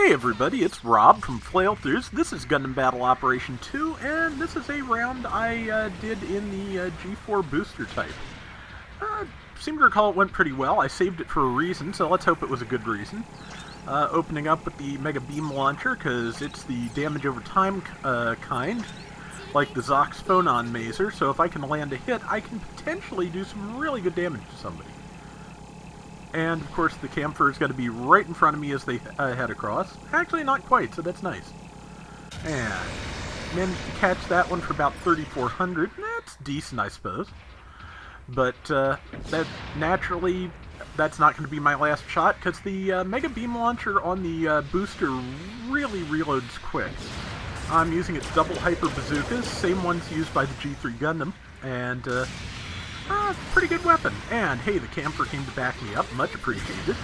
Hey everybody, it's Rob from Flailthroughs. This is Gundam Battle Operation 2, and this is a round I did in the G04 booster type. Seem to recall it went pretty well. I saved it for a reason, so let's hope it was a good reason. Opening up with the Mega Beam Launcher, because it's the damage over time kind, like the Zox Phonon Mazer, so if I can land a hit, I can potentially do some really good damage to somebody. And, of course, the camphor is going to be right in front of me as they head across. Actually, not quite, so that's nice. And managed to catch that one for about 3,400. That's decent, I suppose. But naturally, that's not going to be my last shot, because the Mega Beam Launcher on the booster really reloads quick. I'm using its double hyper bazookas, same ones used by the G3 Gundam, and pretty good weapon. And hey, the camphor came to back me up, much appreciated.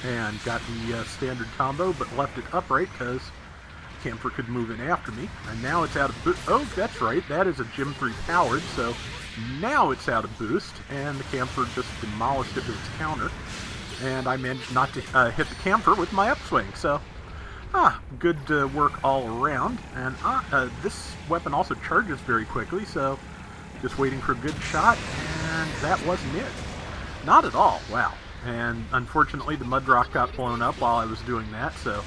And got the standard combo, but left it upright because camphor could move in after me. And now it's out of boost. Oh, that's right, that is a G03 powered, so now it's out of boost, and the camphor just demolished it with its counter. And I managed not to hit the camphor with my upswing, so good work all around. And this weapon also charges very quickly, so just waiting for a good shot, and that wasn't it. Not at all, wow. And unfortunately the mud rock got blown up while I was doing that, so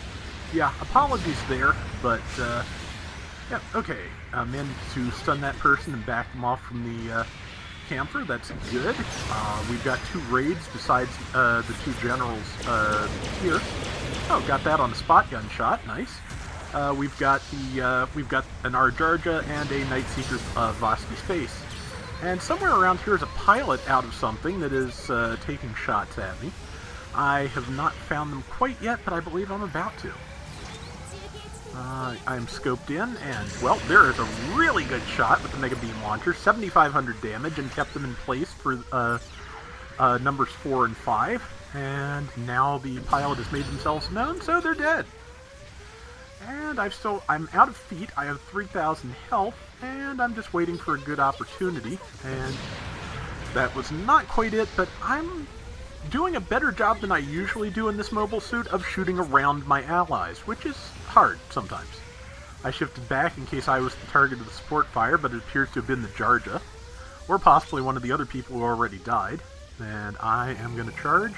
yeah, apologies there, but yeah, okay. Managed to stun that person and back them off from the camphor, that's good. We've got two raids besides the two generals here. Oh, got that on a spot gun shot, nice. We've got an Arjarja and a Night Seeker Vosky Space. And somewhere around here is a pilot out of something that is taking shots at me. I have not found them quite yet, but I believe I'm about to. I'm scoped in, and, well, there is a really good shot with the Mega Beam Launcher. 7,500 damage, and kept them in place for numbers 4 and 5. And now the pilot has made themselves known, so they're dead. And I'm out of feet, I have 3,000 health, and I'm just waiting for a good opportunity, and that was not quite it, but I'm doing a better job than I usually do in this mobile suit of shooting around my allies, which is hard sometimes. I shifted back in case I was the target of the support fire, but it appears to have been the Jarja, or possibly one of the other people who already died, and I am going to charge.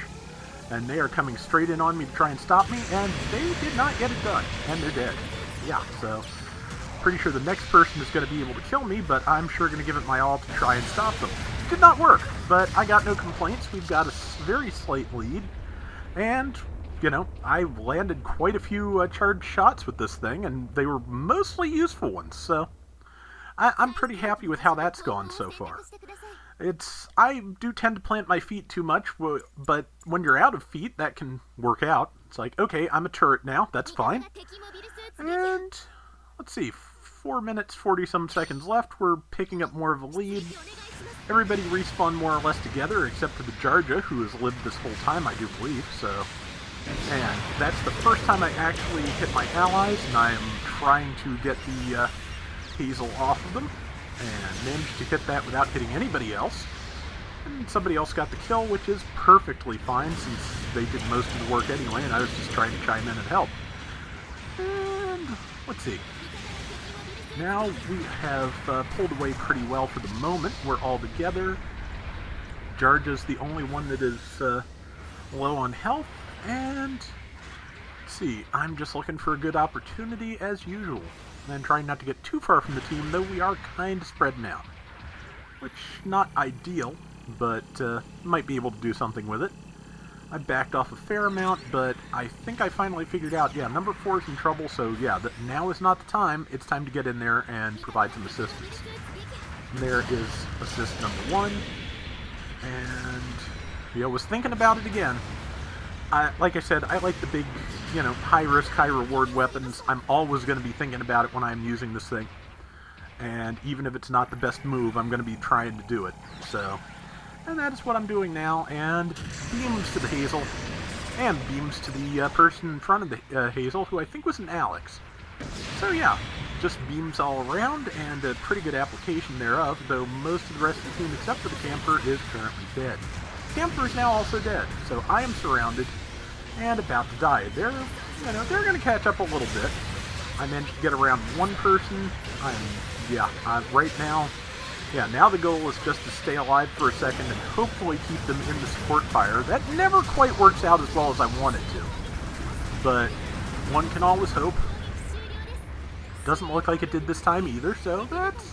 And they are coming straight in on me to try and stop me, and they did not get it done, and they're dead. Yeah, so pretty sure the next person is going to be able to kill me, but I'm sure going to give it my all to try and stop them. Did not work, but I got no complaints. We've got a very slight lead, and, you know, I landed quite a few charged shots with this thing, and they were mostly useful ones, so I'm pretty happy with how that's gone so far. I do tend to plant my feet too much, but when you're out of feet, that can work out. It's like, okay, I'm a turret now, that's fine. And, let's see, 4 minutes, 40-some seconds left, we're picking up more of a lead. Everybody respawned more or less together, except for the Jarja, who has lived this whole time, I do believe, so. And that's the first time I actually hit my allies, and I am trying to get the Hazel off of them. And managed to hit that without hitting anybody else. And somebody else got the kill, which is perfectly fine since they did most of the work anyway, and I was just trying to chime in and help. And let's see. Now we have pulled away pretty well for the moment. We're all together. Jarja's the only one that is low on health. And let's see, I'm just looking for a good opportunity as usual. And trying not to get too far from the team, though we are kind of spreading out. Which, not ideal, but might be able to do something with it. I backed off a fair amount, but I think I finally figured out, yeah, number 4 is in trouble, so yeah, now is not the time. It's time to get in there and provide some assistance. And there is assist number 1. And, yeah, was thinking about it again. Like I said, I like the big, you know, high-risk, high-reward weapons. I'm always going to be thinking about it when I'm using this thing. And even if it's not the best move, I'm going to be trying to do it. So, and that is what I'm doing now. And beams to the Hazel. And beams to the person in front of the Hazel, who I think was an Alex. So yeah, just beams all around, and a pretty good application thereof, though most of the rest of the team, except for the camper, is currently dead. Camper is now also dead, so I am surrounded and about to die. There you know, they're going to catch up a little bit. I managed to get around one person. Right now, now the goal is just to stay alive for a second and hopefully keep them in the support fire. That never quite works out as well as I want it to. But one can always hope. Doesn't look like it did this time either, so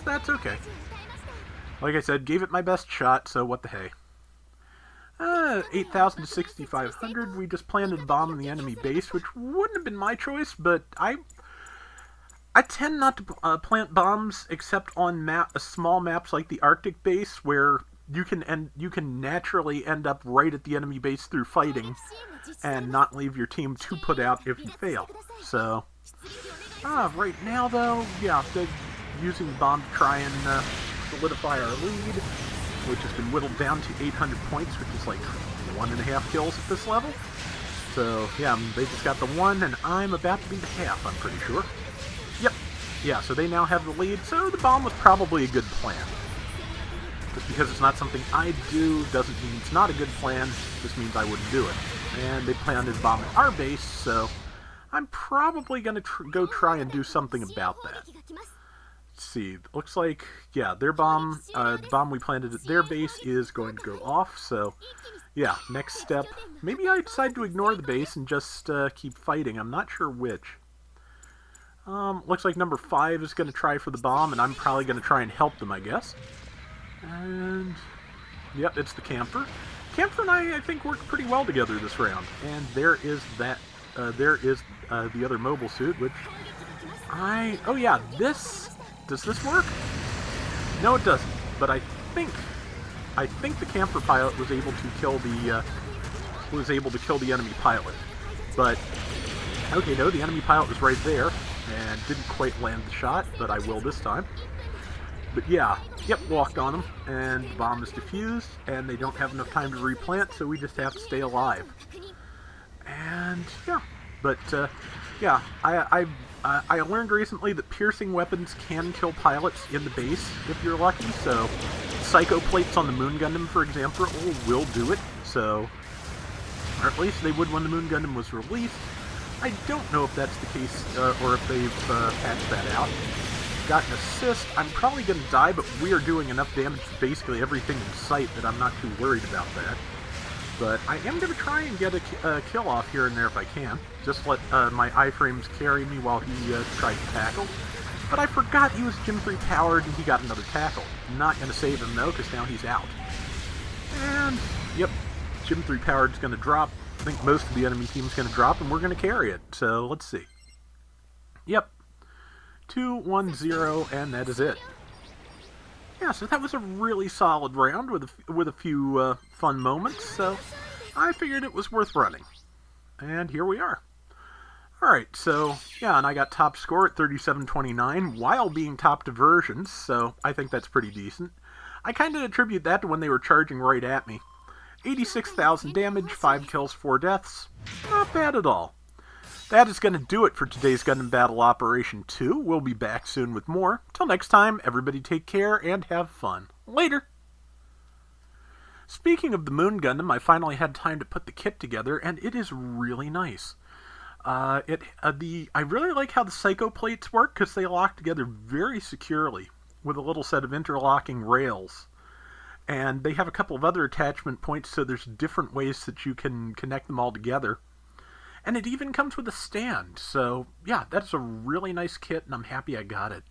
that's okay. Like I said, gave it my best shot, so what the hey. 8,000 to 6,500. We just planted a bomb in the enemy base, which wouldn't have been my choice, but I tend not to plant bombs except on small maps like the Arctic base, where you can naturally end up right at the enemy base through fighting, and not leave your team too put out if you fail. So, right now though, they're using the bomb to try and solidify our lead, which has been whittled down to 800 points, which is like 1.5 kills at this level. So, they just got the 1, and I'm about to be the half, I'm pretty sure. Yep. Yeah, so they now have the lead, so the bomb was probably a good plan. Just because it's not something I do doesn't mean it's not a good plan, just means I wouldn't do it. And they planted a bomb at our base, so I'm probably going to go try and do something about that. Let's see, looks like, their bomb, the bomb we planted at their base is going to go off, so next step, maybe I decide to ignore the base and just keep fighting. I'm not sure which. Looks like number 5 is going to try for the bomb, and I'm probably going to try and help them, I guess. And, yep, it's the camper. Camper and I think, worked pretty well together this round. And there is that, the other mobile suit, which does this work? No, it doesn't. But I think the camper pilot was able to kill the enemy pilot. But okay, no, the enemy pilot was right there and didn't quite land the shot, but I will this time. But walked on them, and the bomb is defused, and they don't have enough time to replant, so we just have to stay alive. And I learned recently that piercing weapons can kill pilots in the base if you're lucky, so psycho plates on the Moon Gundam, for example, will do it, so, or at least they would when the Moon Gundam was released. I don't know if that's the case, or if they've patched that out. Got an assist. I'm probably going to die, but we are doing enough damage to basically everything in sight that I'm not too worried about that. But I am going to try and get a kill off here and there if I can. Just let my iframes carry me while he tried to tackle. But I forgot he was G03 powered and he got another tackle. Not going to save him though, because now he's out. And, yep, G03 powered is going to drop. I think most of the enemy team is going to drop, and we're going to carry it. So, let's see. Yep. 2-1-0, and that is it. Yeah, so that was a really solid round with a few fun moments, so I figured it was worth running. And here we are. Alright, so, and I got top score at 37-29 while being top diversions, so I think that's pretty decent. I kind of attribute that to when they were charging right at me. 86,000 damage, 5 kills, 4 deaths. Not bad at all. That is going to do it for today's Gundam Battle Operation 2. We'll be back soon with more. Till next time, everybody take care and have fun. Later! Speaking of the Moon Gundam, I finally had time to put the kit together, and it is really nice. I really like how the psycho plates work, because they lock together very securely with a little set of interlocking rails. And they have a couple of other attachment points, so there's different ways that you can connect them all together. And it even comes with a stand, so yeah, that's a really nice kit, and I'm happy I got it.